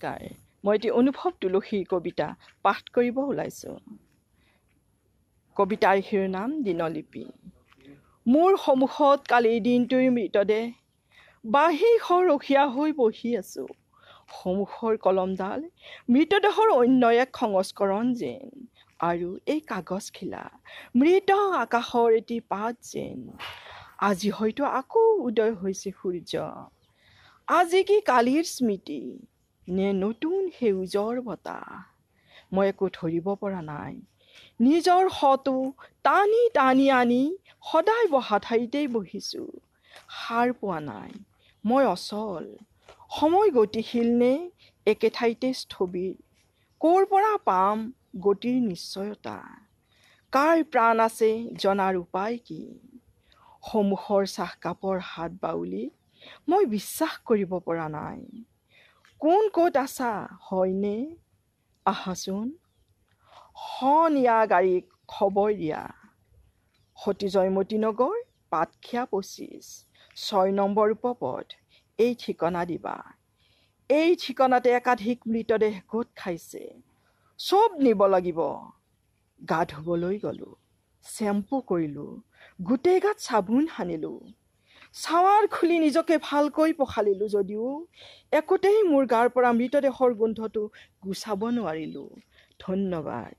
নমস্কাৰ, মই এটি অনুভৱ তুলসীৰ কবিতা পাঠ কৰিব ওলাইছোঁ। কবিতাৰ শিৰোনাম দিনলিপি। মোৰ সন্মুখত কালিৰ দিনটোৰ মৃতদেহ, বাঁহী ৰখীয়া হৈ বহি আছোঁ। সন্মুখৰ কলমডাল মৃতদেহৰ অন্য এক সংস্কৰণ যেন, আৰু এই কাগজখিলা মৃত আকাশৰ এটি পাত যেন। আজি হয়তো আকৌ উদয় হৈছে সূৰ্য। আজি কি কালিৰ স্মৃতি নে নতুন সেউজৰ বতাহ, মই একো ধৰিব পৰা নাই। নিজৰ শটো টানি টানি আনি সদায় বহা ঠাইতেই বহিছোঁ। সাৰ পোৱা নাই, মই অচল। সময় গতিশীল নে একে ঠাইতে স্থবিৰ? ক'ৰ পৰা পাম গতিৰ নিশ্চয়তা? কাৰ প্ৰাণ আছে জনাৰ উপায় কি? সন্মুখৰ চাহকাপৰ হাত বাউলি মই বিশ্বাস কৰিব পৰা নাই। কোন ক'ত আছা হয়নে? আহাচোন, নিয়া গাড়ীক খবৰ দিয়া। সতী জয়মতী নগৰ, পাতখিয়া 25, 6 নম্বৰ উপপথ। এই ঠিকনা দিবা। এই ঠিকনাতে একাধিক মৃতদেহ গোট খাইছে। চব নিব লাগিব। গা ধুবলৈ গ'লোঁ, চেম্পু কৰিলোঁ, গোটেই গাত চাবোন সানিলোঁ। চাৱাৰ খুলি নিজকে ভালকৈ পখালিলোঁ যদিও একোতেই মোৰ গাৰ পৰা মৃতদেহৰ গোন্ধটো গুচাব নোৱাৰিলোঁ। ধন্যবাদ।